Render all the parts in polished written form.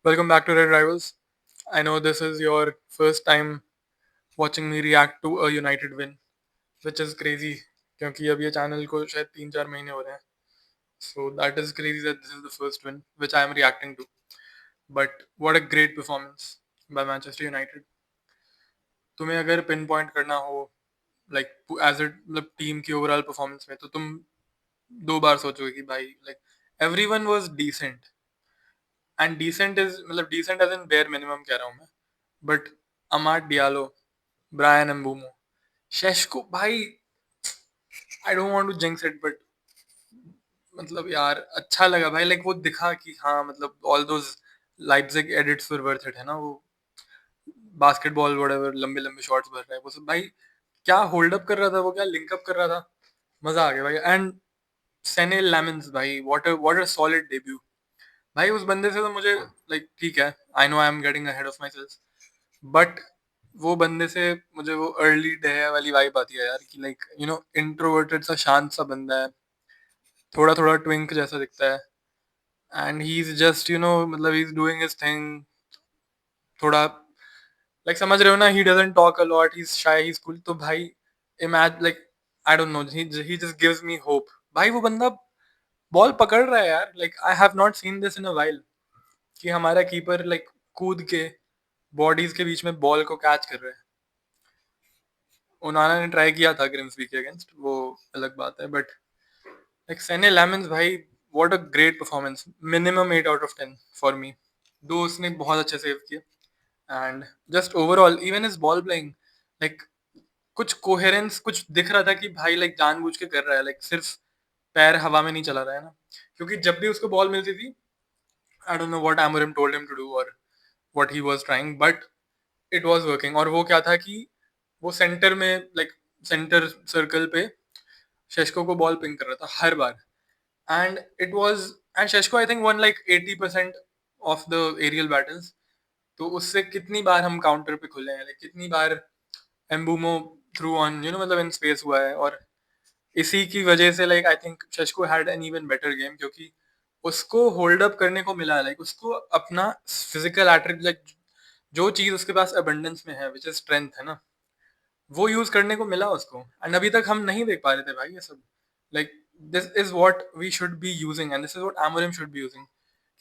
Welcome back to Red Rivals. I know this is your first time watching me react to a United win, which is crazy क्योंकि अब ये channel को शायद 3-4 महीने हो रहे हैं. So that is crazy that this is the first win which I am reacting to. But what a great performance by Manchester United. तुम्हें अगर पिन पॉइंट करना हो लाइक एज ए मतलब टीम की ओवरऑल परफॉर्मेंस में तो तुम दो बार सोचोगे कि भाई like everyone was decent and decent is मतलब decent as in bare minimum कह रहा हूँ मैं but Amad Diallo Bryan Mbeumo Sesko भाई I don't want to jinx it but मतलब यार अच्छा लगा भाई लाइक वो दिखा कि हाँ मतलब all those Leipzig edits were worth it है ना वो बास्केटबॉल व्हाटएवर लंबे लंबे शॉट्स भर रहा है वो सब भाई क्या होल्ड अप कर रहा था वो क्या लिंक अप कर रहा था मजा आ गया भाई एंड सेने लेमन्स भाई व्हाट अ सॉलिड डेब्यू भाई उस बंदे से तो मुझे लाइक ठीक है I know I am getting ahead of my self but वो बंदे से मुझे वो अर्ली डे वाली वाइब आती है यार कि लाइक इंट्रोवर्टेड सा शांत सा बंदा है थोड़ा थोड़ा ट्विंक जैसा दिखता है एंड ही इज जस्ट मतलब he is doing his thing थोड़ा लाइक समझ रहे हो ना he doesn't talk a lot he is shy he is cool तो भाई image like I don't no he just gives me hope भाई वो बंदा बॉल पकड़ रहा है यार like I have not seen this in a while कि हमारा कीपर लाइक कूद के बॉडीज के बीच में बॉल को कैच कर रहा है ओनाना ने ट्राई किया था ग्रिम्सबी के अगेंस्ट वो अलग बात है बट लाइक सेने लेमन्स भाई what a great performance minimum 8 out of 10 for me दो उसने बहुत अच्छे सेव किए and just overall even is ball playing like कुछ कोहेरेंस कुछ दिख रहा था कि भाई लाइक जानबूझ के कर रहा है लाइक सिर्फ पैर हवा में नहीं चला रहा है ना क्योंकि जब भी उसको बॉल मिलती थी आई don't know what Amorim told him to do or what he was trying but it was working और वो क्या था कि वो सेंटर में लाइक सेंटर सर्कल पे शेशको को बॉल पिंग कर रहा था हर बार and it was and Sesko I think won like 80% of the aerial battles तो उससे कितनी बार हम काउंटर पे खुले हैं लाइक कितनी बार एम्बूमो थ्रू ऑन मतलब इन स्पेस हुआ है और इसी की वजह से like I think Sesko had an even better game क्योंकि उसको होल्ड अप करने को मिला लाइक उसको अपना फिजिकल एट्रिब्यूट लाइक जो चीज उसके पास अबंडेंस में है विच इज स्ट्रेंथ है ना वो यूज करने को मिला उसको एंड अभी तक हम नहीं देख पा रहे थे भाई ये सब like this is what we should be using and this is what Amorim should be using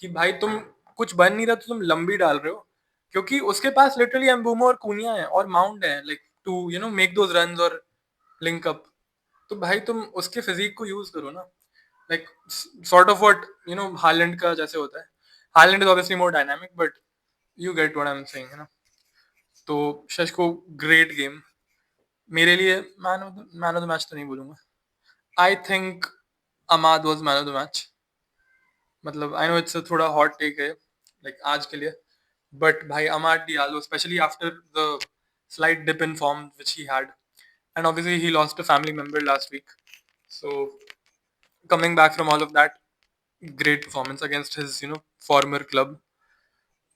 कि भाई तुम कुछ बन नहीं रहा तो तुम लंबी डाल रहे हो क्योंकि उसके पास लिटरली एम्बूमो और कूनिया है और माउंट है like to make those runs और लिंक अप तो भाई तुम उसके फिजिक को यूज करो ना like sort of what Haaland का जैसे होता है Haaland is obviously more dynamic but you get what I am saying है ना तो शशको ग्रेट गेम मेरे लिए मैन ऑफ द मैच तो नहीं बोलूंगा I think Amad was man of the match मतलब आई नो इट्स थोड़ा हॉट टेक है लाइक आज के लिए बट भाई Amad Diallo specially after the slight dip in form which he had and obviously he lost a family member last week so coming back from all of that great performance against his former club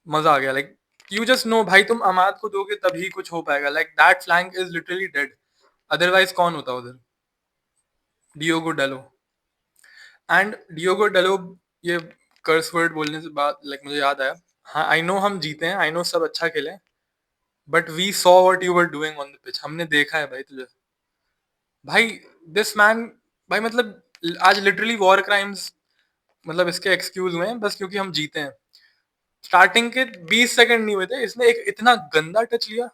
मजा आ गया like you just no भाई तुम अमाद को दोगे तभी कुछ हो पाएगा like that flank is literally dead otherwise कौन होता उधर डियोगो डेलो एंड डियोगो डेलो ये कर्स वर्ड बोलने से बात लाइक मुझे याद आया हाँ आई नो हम जीते हैं आई नो सब अच्छा खेले but we saw what you were doing on the pitch हमने देखा है भाई तुझे भाई दिस मैन भाई मतलब आज लिटरली वॉर क्राइम्स मतलब इसके एक्सक्यूज हुए हैं बस क्योंकि हम जीते हैं स्टार्टिंग के 20 सेकंड नहीं हुए थे इसने एक इतना गंदा टच लिया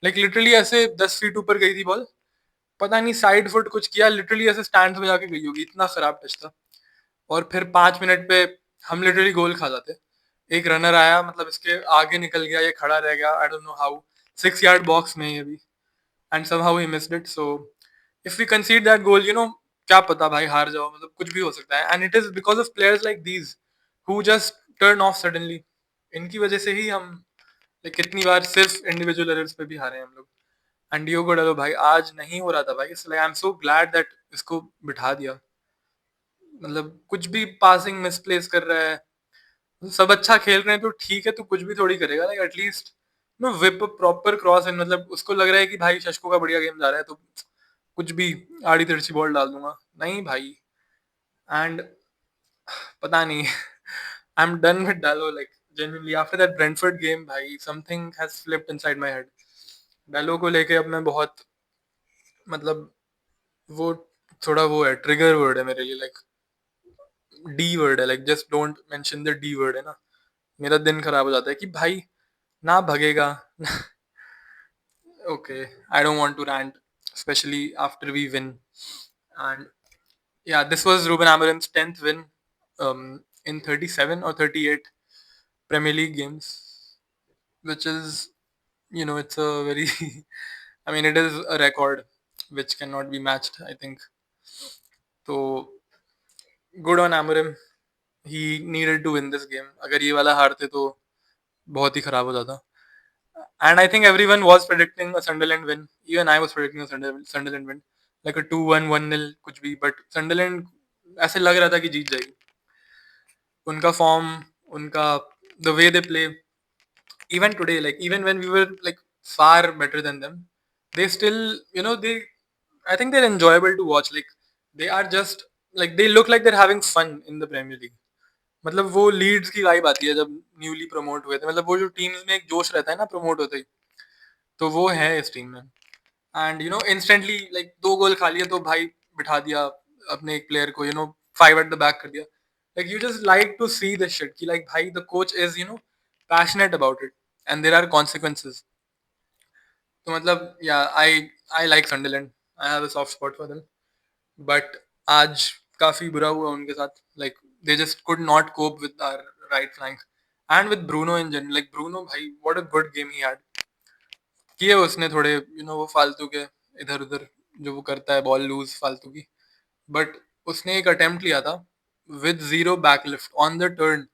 लाइक लिटरली ऐसे 10 फीट ऊपर गई थी बॉल पता नहीं साइड फुट कुछ किया लिटरली ऐसे स्टैंड में जाके गई होगी इतना खराब टच था और फिर 5 मिनट पे हम लिटरली गोल खा जाते एक रनर आया मतलब इसके आगे निकल गया ये खड़ा रह गया I don't know how 6 yard box में ये भी एंड समहाउ ही missed it so if we concede that goal क्या पता भाई हार जाओ मतलब कुछ भी हो सकता है and it is because of players like these who just turn off suddenly इनकी वजह से ही हम like, कितनी बार सिर्फ इंडिविजुअल एरर्स पे भी हारे हैं हम लोग एंड डियोगो डालो भाई आज नहीं हो रहा था भाई इसलिए I am so glad that इसको बिठा दिया मतलब कुछ भी पासिंग मिसप्लेस कर रहा है सब अच्छा खेल रहे हैं तो ठीक है तो कुछ भी थोड़ी करेगा like at least no whip proper cross and मतलब उसको लग रहा है कि भाई शशको का बढ़िया गेम जा रहा है तो कुछ भी आड़ी तिरछी बॉल डाल दूंगा नहीं भाई एंड पता नहीं आई एम डन विद डालो like genuinely after that Brentford game भाई something has flipped inside my head. डालो को लेके अब मैं बहुत मतलब वो थोड़ा वो है ट्रिगर वर्ड है मेरे लिए लाइक डी वर्ड है like just don't mention the D word है ना मेरा दिन खराब हो जाता है कि भाई ना भगेगा okay I don't want to rant especially after we win and yeah this was Ruben Amorim's 10th win in 37 or 38 Premier League games which is it's a very I mean it is a record which cannot be matched I think so good on Amorim he needed to win this game अगर ये वाला हारते तो बहुत ही खराब हो जाता and I think everyone was predicting a Sunderland win even I was predicting a Sunderland win like a 2-1 1-0 कुछ भी but Sunderland ऐसे लग रहा था कि जीत जाएगी उनका फॉर्म उनका the way they play even today like even when we were like far better than them they still they I think they're enjoyable to watch like they are just like they look like they're having fun in the Premier League मतलब वो Leeds की vibe आती है जब newly promote हुए थे मतलब वो जो टीम्स में एक जोश रहता है ना प्रमोट होते ही तो वो है इस टीम में एंड इंस्टेंटली लाइक 2 गोल खा लिया तो भाई बिठा दिया अपने एक प्लेयर को 5 एट द बैक कर दिया like you just like to see this shit कि लाइक भाई the coach is passionate about it and there are consequences तो मतलब या I like Sunderland I have a soft spot for them but आज काफी बुरा हुआ उनके साथ like they just could not cope with our right flank and with Bruno in general like Bruno भाई what a good game he had किए उसने थोड़े वो फालतू के इधर उधर जो वो करता है बॉल लूज फालतू की बट उसने एक अटेम्प्ट लिया था with zero backlift on the turn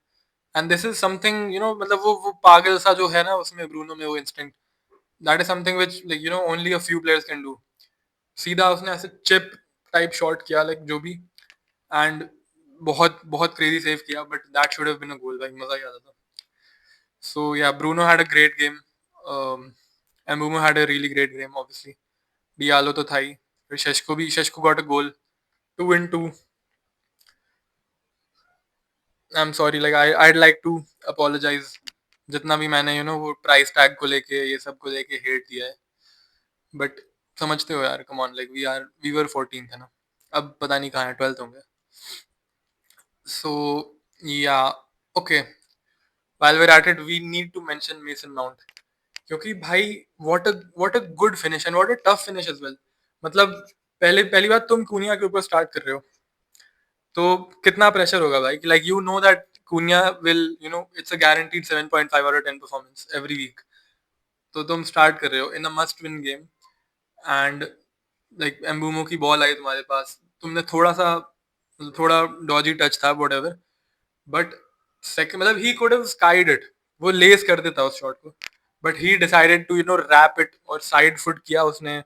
and this is something मतलब वो पागल सा जो है ना उसमें ब्रूनो में वो instinct that is something which like only a few players can do सीधा उसने ऐसे चिप टाइप शॉट किया लाइक जो भी एंड बहुत बहुत क्रेजी सेव किया but that should have been a goal भाई मजा ही आ जाता so yeah Bruno had a great game and Mbeumo had a really great game obviously Diallo तो था ही फिर शशको got a goal 2-2 I'm sorry like I'd like to apologize जितना भी मैंने वो प्राइस टैग को लेके ये सब को लेके हेट दिया है बट समझते हो यार come on like we were 14th है ना अब पता नहीं कहाँ है 12th होंगे so yeah okay while we're at it we need to mention Mason Mount क्योंकि भाई what a good finish and what a tough finish as well मतलब पहली बात तुम कूनिया के ऊपर स्टार्ट कर रहे हो तो कितना प्रेशर होगा भाई like you know that Cunha will it's a guaranteed 7.5 out of 10 performance every week तो तुम स्टार्ट कर रहे हो in a must win game and like Mbeumo की बॉल आई तुम्हारे पास तुमने थोड़ा डॉजी टच था व्हाटएवर बट सेकंड मतलब he could have skied it वो लेस कर देता उस शॉट को but he decided to wrap it और साइड फुट किया उसने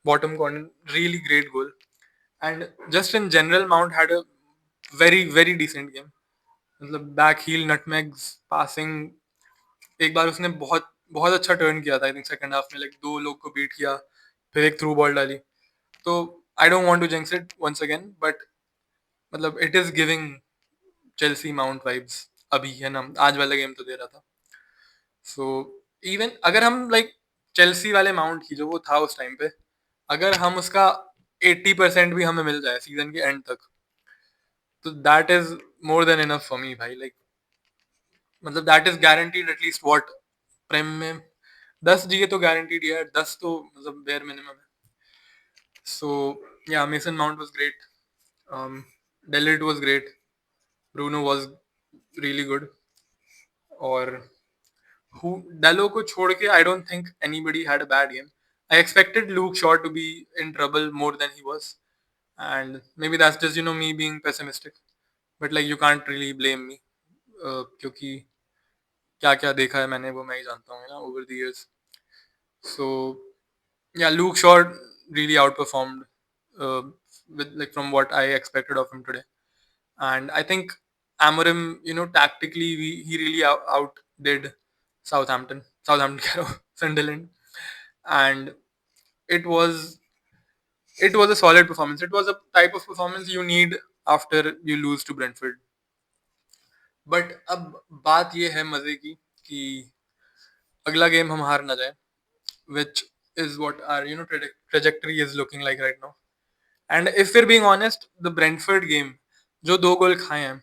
bottom corner really great goal and just in general Mount had a very very decent game मतलब back heel nutmegs passing एक बार उसने बहुत बहुत अच्छा टर्न किया था आई थिंक सेकंड हाफ में लाइक 2 लोग को बीट किया फिर एक थ्रू बॉल डाली तो I don't want to jinx it once again but मतलब it is giving Chelsea Mount vibes अभी है ना आज वाला गेम तो दे रहा था सो इवन अगर हम लाइक चेल्सी वाले माउंट की जो वो था उस टाइम पे अगर हम उसका 80% भी हमें मिल जाए सीजन के एंड तक तो that is more than enough for me भाई लाइक मतलब that is guaranteed at least what Prem में 10 जीए तो गारंटीड है 10 तो मतलब बेयर मिनिमम है सो या mason mount was great delete was great Bruno was really good और who Dallo को छोड़ के I don't think anybody had a bad game. I expected Luke Shaw to be in trouble more than he was, and maybe that's just me being pessimistic. But like you can't really blame me क्योंकि क्या क्या देखा है मैंने वो मैं ही जानता हूँ ना over the years. So yeah, Luke Shaw really outperformed uh, with like from what I expected of him today. And I think Amorim, tactically he really outdid Southampton, Sunderland, and it was it was a solid performance. It was a type of performance you need after you lose to Brentford. But अब बात ये है मजे की कि अगला game हम हार ना जाए, which is what our trajectory is looking like right now. And if we're being honest, the Brentford game जो 2 गोल खाए हैं,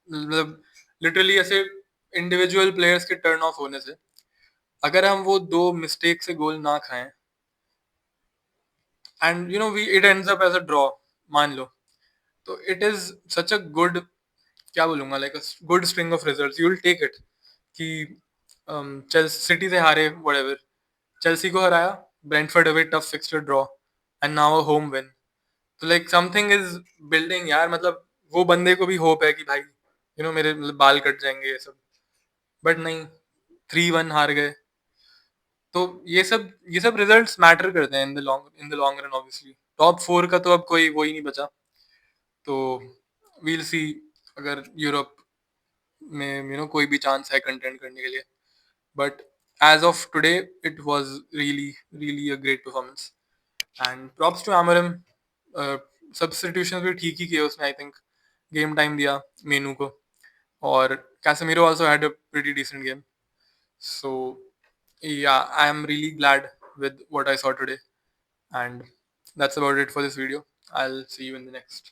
मतलब लिटरली ऐसे इंडिविजुअल प्लेयर्स के टर्न ऑफ होने से, अगर हम वो 2 मिस्टेक से गोल ना खाएं and we it ends up as a draw, मान लो, तो it is such a good, क्या बोलूंगा, like a good string of results, you will take it कि चेल्सी सिटी से हारे, व्हाटएवर, चेल्सी को हराया, Brentford away tough fixture draw, and now a home win, तो लाइक समथिंग इज बिल्डिंग यार, मतलब वो बंदे को भी होप है कि भाई मेरे मतलब बाल कट जाएंगे ये सब, बट नहीं, 3-1 हार गए। तो ये सब रिजल्ट्स मैटर करते हैं in the long run, obviously top 4 का तो अब कोई वो ही नहीं बचा, तो वील सी अगर यूरोप में कोई भी चांस है कंटेंट करने के लिए, but as of today it was really really a great performance, and props to Amorim, substitution भी ठीक ही किए उसने, आई थिंक गेम टाइम दिया मेनू को, और Casemiro also had a pretty decent game, so yeah, I am really glad with what I saw today, and that's about it for this video. I'll see you in the next.